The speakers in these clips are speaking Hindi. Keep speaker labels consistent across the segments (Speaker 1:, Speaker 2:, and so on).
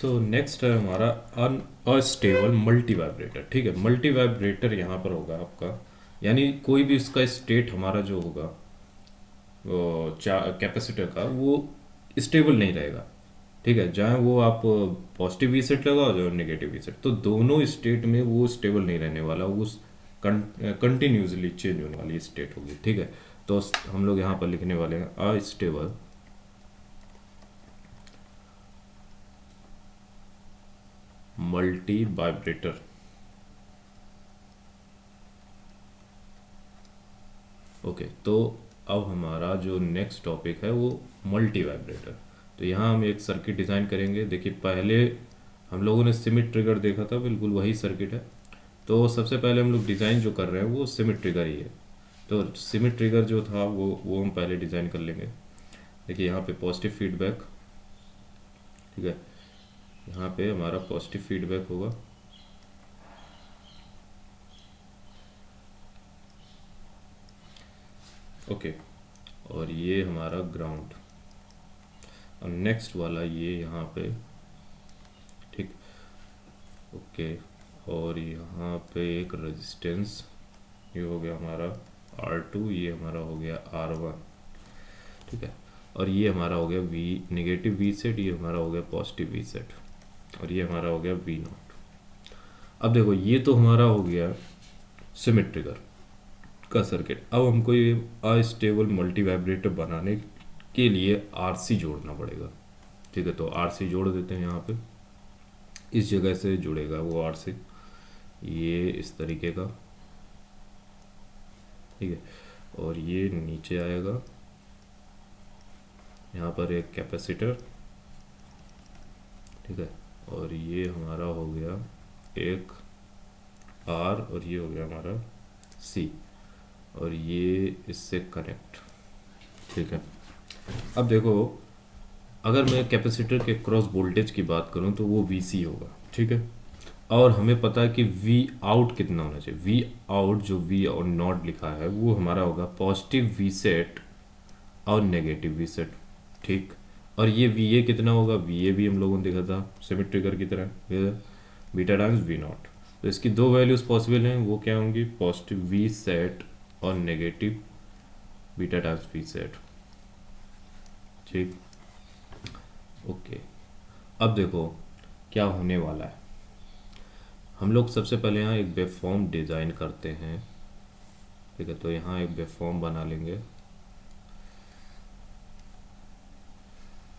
Speaker 1: सो नेक्स्ट है हमारा अनस्टेबल मल्टी वाइब्रेटर। ठीक है, मल्टी वाइब्रेटर यहाँ पर होगा आपका, यानी कोई भी इसका स्टेट हमारा जो होगा वो कैपेसिटर का वो स्टेबल नहीं रहेगा। ठीक है, चाहे वो आप पॉजिटिव वी सेट लगाओ जो नेगेटिव वी सेट, तो दोनों स्टेट में वो स्टेबल नहीं रहने वाला, वो कंटिन्यूसली चेंज होने वाली स्टेट होगी। ठीक है, तो हम लोग यहाँ पर लिखने वाले हैं अनस्टेबल मल्टी वाइब्रेटर। ओके, तो अब हमारा जो नेक्स्ट टॉपिक है वो मल्टी वाइब्रेटर। तो यहाँ हम एक सर्किट डिज़ाइन करेंगे। देखिए, पहले हम लोगों ने सिमिट ट्रिगर देखा था, बिल्कुल वही सर्किट है। तो सबसे पहले हम लोग डिज़ाइन जो कर रहे हैं वो सिमिट ट्रिगर ही है। तो सिमिट ट्रिगर जो था वो हम पहले डिज़ाइन कर लेंगे। देखिए यहाँ पे पॉजिटिव फीडबैक, ठीक है, यहाँ पे हमारा पॉजिटिव फीडबैक होगा। ओके, और ये हमारा ग्राउंड। अब नेक्स्ट वाला ये यहाँ पे, ठीक, ओके, और यहाँ पे एक रेजिस्टेंस, ये हो गया हमारा R2, ये हमारा हो गया R1। ठीक है, और ये हमारा हो गया वी नेगेटिव वी सेट, ये हमारा हो गया पॉजिटिव वी सेट, और ये हमारा हो गया वी नॉट। अब देखो, ये तो हमारा हो गया सिमेट्रिकल का सर्किट। अब हमको ये अनस्टेबल मल्टी वाइब्रेटर बनाने के लिए आरसी जोड़ना पड़ेगा। ठीक है, तो आरसी जोड़ देते हैं। यहाँ पे इस जगह से जुड़ेगा वो आरसी, ये इस तरीके का। ठीक है, और ये नीचे आएगा, यहाँ पर एक कैपेसिटर। ठीक है, और ये हमारा हो गया एक आर, और ये हो गया हमारा सी, और ये इससे कनेक्ट। ठीक है, अब देखो, अगर मैं कैपेसिटर के क्रॉस वोल्टेज की बात करूं तो वो वीसी होगा। ठीक है, और हमें पता है कि वी आउट कितना होना चाहिए। वी आउट जो वी और नॉट लिखा है वो हमारा होगा पॉजिटिव वी सेट और नेगेटिव वी सेट। ठीक, और ये वी ए कितना होगा, वी ए भी हम लोगों ने देखा था सिमेट्रिकर की तरह, बीटा टाइम्स वी नॉट। तो इसकी दो वैल्यूज पॉसिबल हैं, वो क्या होंगी, पॉजिटिव वी सेट और negative beta times V sat. ठीक, ओके, अब देखो क्या होने वाला है। हम लोग सबसे पहले यहाँ एक वेवफॉर्म डिज़ाइन करते हैं। ठीक है, तो यहाँ एक वेवफॉर्म बना लेंगे,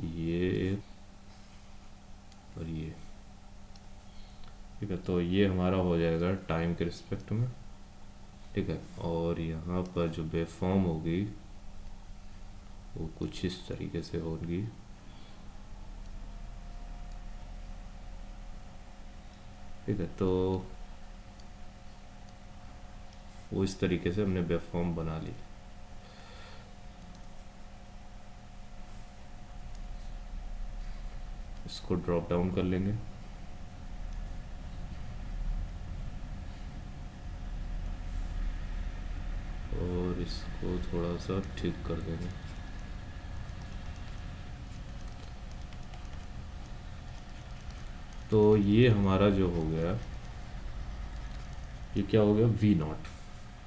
Speaker 1: ये और ये। ठीक है, तो ये हमारा हो जाएगा टाइम के रिस्पेक्ट में। ठीक है, और यहाँ पर जो वेवफॉर्म होगी वो कुछ इस तरीके से होगी। ठीक है, तो वो इस तरीके से हमने वेवफॉर्म बना ली। इसको ड्रॉप डाउन कर लेंगे, और इसको थोड़ा सा ठीक कर देंगे। तो ये हमारा जो हो गया, ये क्या हो गया, वी नॉट।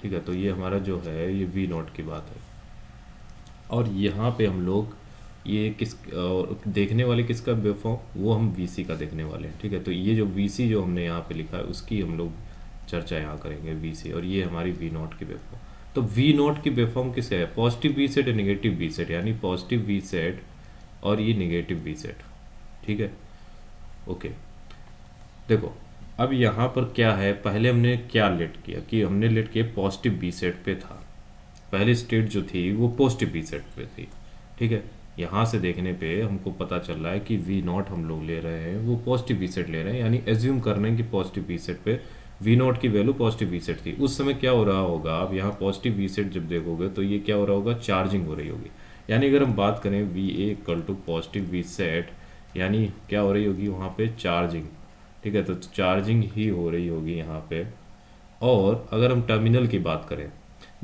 Speaker 1: ठीक है, तो ये हमारा जो है ये वी नॉट की बात है। और यहाँ पे हम लोग ये देखने वाले किसका वेवफॉर्म, वो हम वीसी का देखने वाले हैं। ठीक है, तो ये जो वीसी जो हमने यहाँ पे लिखा है उसकी हम लोग चर्चा यहाँ करेंगे, वीसी, और ये हमारी वी नॉट की वेवफॉर्म। तो वी नॉट की वेवफॉर्म किसे है, positive V sat, negative V sat, यानी पॉजिटिव वी सेट और ये नेगेटिव वी सेट। ठीक है, ओके, देखो अब यहाँ पर क्या है, पहले हमने क्या लेट किया कि हमने लेट किया पॉजिटिव बी सेट पे था। पहली स्टेट जो थी वो पॉजिटिव बी सेट पे थी। ठीक है, यहाँ से देखने पे हमको पता चल रहा है कि वी नॉट हम लोग ले रहे हैं वो पॉजिटिव बी सेट ले रहे हैं, यानी एज्यूम कर रहे हैं कि पॉजिटिव बी सेट पे वी नॉट की वैल्यू पॉजिटिव बी सेट थी। उस समय क्या हो रहा होगा, आप यहाँ पॉजिटिव बी सेट जब देखोगे तो ये क्या हो रहा होगा, चार्जिंग हो रही होगी। यानी अगर हम बात करें V A equal to positive V sat, यानी क्या हो रही होगी वहाँ पे, चार्जिंग। ठीक है, तो चार्जिंग ही हो रही होगी यहाँ पे। और अगर हम टर्मिनल की बात करें,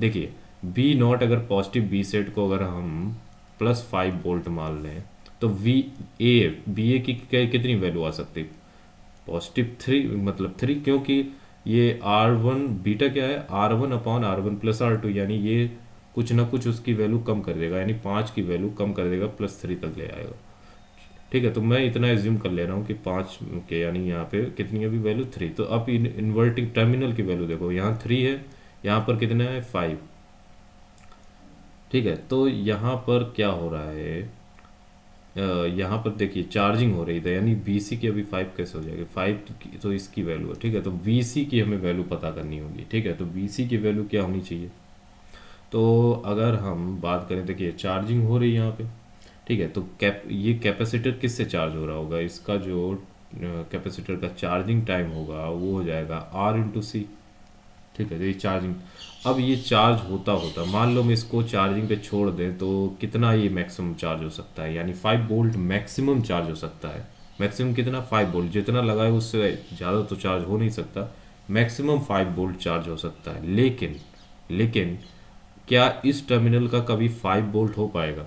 Speaker 1: देखिए बी नॉट अगर पॉजिटिव बी सेट को अगर हम +5 वोल्ट मान लें तो बी ए की कितनी वैल्यू आ सकती है? +3, मतलब 3, क्योंकि ये R1 बीटा क्या है, R1/R1 + R2, यानी ये कुछ ना कुछ उसकी वैल्यू कम कर देगा, यानी 5 की वैल्यू कम कर देगा, +3 तक ले आएगा। ठीक है, तो मैं इतना एज्यूम कर ले रहा हूँ कि 5 के, यानी यहाँ पे कितनी अभी वैल्यू 3। तो अब इन्वर्टिंग टर्मिनल की वैल्यू देखो, यहाँ 3 है, यहाँ पर कितना है 5। ठीक है, तो यहाँ पर क्या हो रहा है, यहाँ पर देखिए चार्जिंग हो रही थी, यानी BC की अभी 5 कैसे हो जाएगी, 5 तो इसकी वैल्यू है। ठीक है, तो VC की हमें वैल्यू पता करनी होगी। ठीक है, तो VC की वैल्यू क्या होनी चाहिए? तो अगर हम बात करें, देखिए चार्जिंग हो रही है यहाँ पे। ठीक है, तो ये कैपेसिटर किससे चार्ज हो रहा होगा, इसका जो कैपेसिटर का चार्जिंग टाइम होगा वो हो जाएगा R×C। ठीक है, तो ये चार्जिंग, अब ये चार्ज होता होता मान लो मैं इसको चार्जिंग पे छोड़ दें तो कितना ये मैक्सिमम चार्ज हो सकता है, यानी 5 वोल्ट मैक्सिमम चार्ज हो सकता है। मैक्सिमम कितना, 5 वोल्ट, जितना लगाए उससे ज़्यादा तो चार्ज हो नहीं सकता, मैक्सिमम 5 वोल्ट चार्ज हो सकता है। लेकिन क्या इस टर्मिनल का कभी 5 वोल्ट हो पाएगा?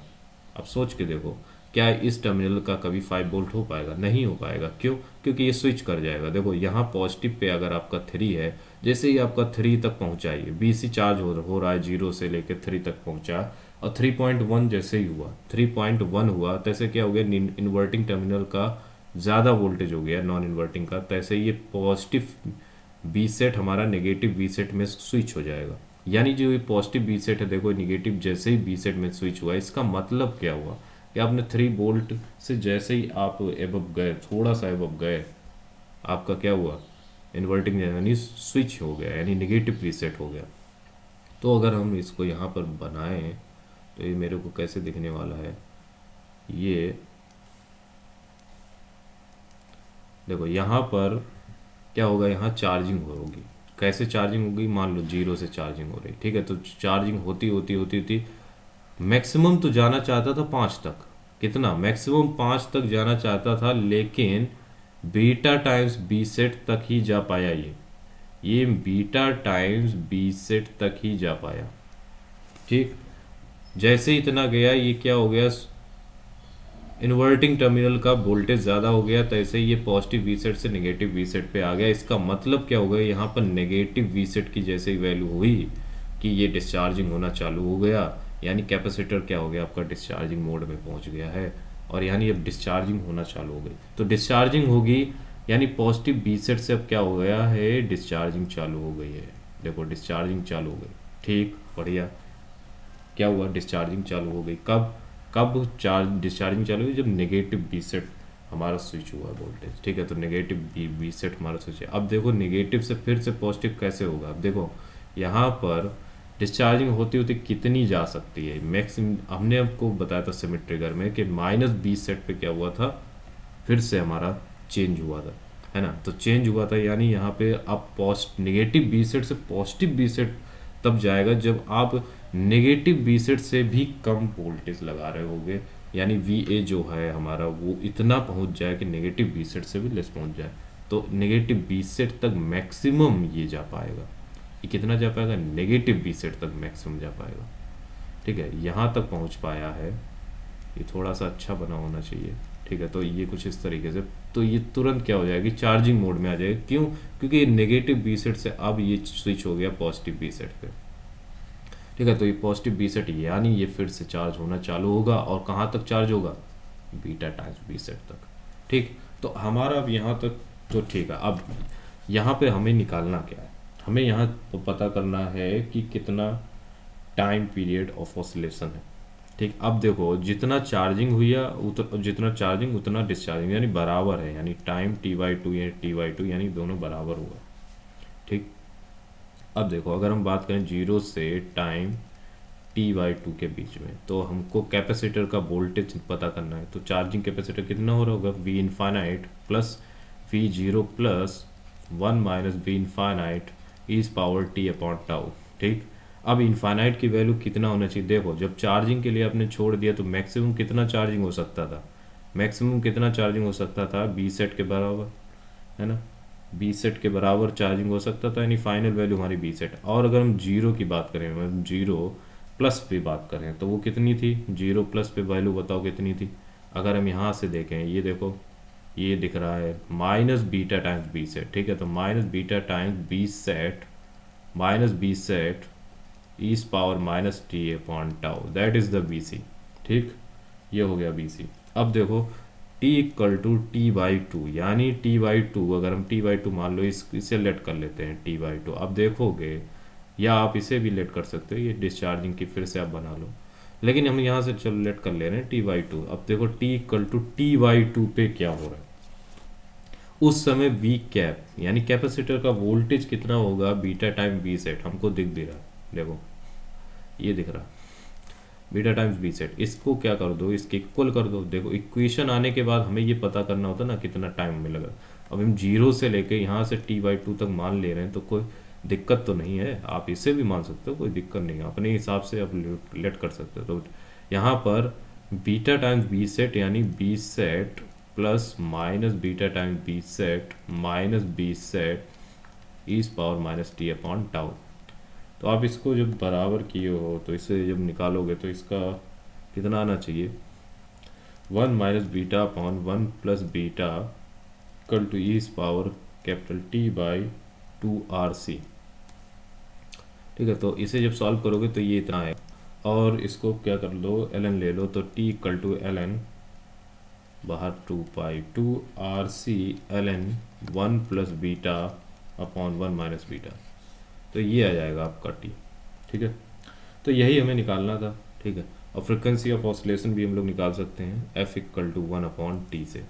Speaker 1: अब सोच के देखो, क्या इस टर्मिनल का कभी 5 वोल्ट हो पाएगा? नहीं हो पाएगा। क्यों? क्योंकि ये स्विच कर जाएगा। देखो यहाँ पॉजिटिव पे अगर आपका 3 है, जैसे ही आपका 3 तक पहुँचाइए, BC चार्ज हो रहा है, 0 से लेकर 3 तक पहुँचा, और 3.1 जैसे ही हुआ, 3.1 हुआ, तैसे क्या हो गया, इन्वर्टिंग टर्मिनल का ज़्यादा वोल्टेज हो गया नॉन इन्वर्टिंग का, तैसे ये पॉजिटिव बी सेट हमारा नेगेटिव बी सेट में स्विच हो जाएगा। यानी जो ये पॉजिटिव बी सेट है, देखो नेगेटिव जैसे ही बी सेट में स्विच हुआ, इसका मतलब क्या हुआ कि आपने 3 वोल्ट से जैसे ही आप एबव गए, थोड़ा सा एबव गए, आपका क्या हुआ, इन्वर्टिंग यानी स्विच हो गया, यानी नेगेटिव रीसेट हो गया। तो अगर हम इसको यहाँ पर बनाएं तो ये मेरे को कैसे दिखने वाला है, ये देखो यहाँ पर क्या होगा, यहाँ चार्जिंग होगी। कैसे चार्जिंग होगी, मान लो 0 से चार्जिंग हो रही। ठीक है, तो चार्जिंग होती होती होती होती मैक्सिमम तो जाना चाहता था 5 तक, कितना, मैक्सिमम 5 तक जाना चाहता था, लेकिन बीटा टाइम्स बी सेट तक ही जा पाया। ये बीटा टाइम्स बी सेट तक ही जा पाया। ठीक, जैसे इतना गया, ये क्या हो गया, इन्वर्टिंग टर्मिनल का वोल्टेज ज़्यादा हो गया, तो ऐसे ही ये पॉजिटिव वी सेट से नेगेटिव वी सेट पे आ गया। इसका मतलब क्या हो गया, यहाँ पर नेगेटिव वी सेट की जैसे ही वैल्यू हुई कि ये डिस्चार्जिंग होना चालू हो गया, यानी कैपेसिटर क्या हो गया, आपका डिस्चार्जिंग मोड में पहुँच गया है, और यानी अब डिस्चार्जिंग होना चालू हो गई। तो डिस्चार्जिंग होगी, यानी पॉजिटिव बी सेट से अब क्या हो गया है, डिस्चार्जिंग चालू हो गई है। देखो डिस्चार्जिंग चालू हो गई। ठीक, बढ़िया, क्या हुआ, डिस्चार्जिंग चालू हो गई। कब कब डिस्चार्जिंग चालू हुई, जब नेगेटिव बी सेट हमारा स्विच हुआ वोल्टेज। ठीक है, तो नेगेटिव बी सेट हमारा स्विच है। अब देखो नेगेटिव से फिर से पॉजिटिव कैसे होगा, अब देखो यहाँ पर डिस्चार्जिंग होती होती कितनी जा सकती है मैक्सिमम, हमने आपको बताया था सिमिट ट्रिगर में कि -B सेट पे क्या हुआ था, फिर से हमारा चेंज हुआ था, है ना। तो चेंज हुआ था, यानी यहाँ पे अब नेगेटिव बी सेट से पॉजिटिव बी सेट तब जाएगा जब आप नेगेटिव बी सेट से भी कम वोल्टेज लगा रहे होगे, यानी VA जो है हमारा वो इतना पहुंच जाए कि नेगेटिव बी सेट से भी लेस पहुंच जाए। तो नेगेटिव बी सेट तक मैक्सिमम ये जा पाएगा। ये कितना जा पाएगा, नेगेटिव बी सेट तक मैक्सिमम जा पाएगा। ठीक है, यहाँ तक पहुँच पाया है। ये थोड़ा सा अच्छा बना होना चाहिए। ठीक है, तो ये कुछ इस तरीके से, तो ये तुरंत क्या हो जाएगी, चार्जिंग मोड में आ जाएगी। क्यों? क्योंकि ये नेगेटिव बी सेट से अब ये स्विच हो गया पॉजिटिव बी सेट पे। ठीक है, तो ये पॉजिटिव बी सेट यानी ये फिर से चार्ज होना चालू होगा, और कहाँ तक चार्ज होगा, बीटा टाइम्स बी सेट तक। ठीक, तो हमारा अब यहाँ तक तो ठीक है। अब यहाँ पे हमें निकालना क्या है, हमें यहाँ तो पता करना है कि कितना टाइम पीरियड ऑफ ऑसिलेशन है। ठीक, अब देखो जितना चार्जिंग हुई है जितना चार्जिंग उतना डिस्चार्जिंग, यानी बराबर है, यानी टाइम T/2 या T/2 यानी दोनों बराबर हुआ। ठीक, अब देखो अगर हम बात करें 0 से टाइम T/2 के बीच में, तो हमको कैपेसिटर का वोल्टेज पता करना है। तो चार्जिंग कैपेसिटर कितना हो रहा होगा, V infinite plus V0 plus 1 minus V infinite is power T/τ। ठीक, अब इन्फाइनाइट की वैल्यू कितना होना चाहिए, देखो जब चार्जिंग के लिए आपने छोड़ दिया तो मैक्सिमम कितना चार्जिंग हो सकता था, मैक्सिमम कितना चार्जिंग हो सकता था, बी सेट के बराबर, है ना, बी सेट के बराबर चार्जिंग हो सकता था, यानी फाइनल वैल्यू हमारी बी सेट। और अगर हम 0 की बात करें, मतलब 0 प्लस पे बात करें, तो वो कितनी थी, 0 प्लस पे वैल्यू बताओ कितनी थी, अगर हम यहाँ से देखें, ये देखो ये दिख रहा है minus beta times B set, ठीक है। तो minus beta times B set minus B set इस power minus T upon tau, that is the B C, ठीक। ये हो गया बी सी। अब देखो T equal to T by two, यानी टी बाई टू, अगर हम टी बाई टू मान लो, इसे लेट कर लेते हैं टी बाई टू। अब देखोगे, या आप इसे भी लेट कर सकते हो, ये डिस्चार्जिंग की फिर से आप बना लो, लेकिन हम यहाँ से चलो लेट कर ले रहे हैं टी बाई टू। अब देखो T equal to T by two पे क्या हो रहा है, उस समय वी कैप यानी कैपेसिटर का वोल्टेज कितना होगा, बीटा टाइम वी सेट हमको दिख भी रहा है, देखो ये दिख रहा, बीटा टाइम्स बी सेट। इसको क्या कर दो, इसके इक्वल कर दो। देखो इक्वेशन आने के बाद हमें ये पता करना होता है ना कितना टाइम हमें लगा। अब हम जीरो से लेके यहाँ से टी बाई टू तक मान ले रहे हैं, तो कोई दिक्कत तो नहीं है, आप इसे भी मान सकते हो, कोई दिक्कत नहीं है, अपने हिसाब से आप लेट कर सकते हो। तो यहाँ पर बीटा टाइम्स बी सेट यानी B set plus minus beta times B set minus B set इस power minus T upon tau. तो आप इसको जब बराबर किए हो तो इसे जब निकालोगे तो इसका कितना आना चाहिए, 1 minus beta upon 1 plus beta equal to इस power capital T by 2 RC, ठीक है। तो इसे जब सॉल्व करोगे तो ये इतना है, और इसको क्या कर लो, ln ले लो, तो t इक्वल टू ln बाहर 2 पाई 2 RC ln 1 plus beta upon 1 minus beta, तो ये आ जाएगा आपका टी, ठीक है। तो यही हमें निकालना था, ठीक है। और फ्रिक्वेंसी ऑफ ऑसिलेशन भी हम लोग निकाल सकते हैं, f equal to 1 upon T से।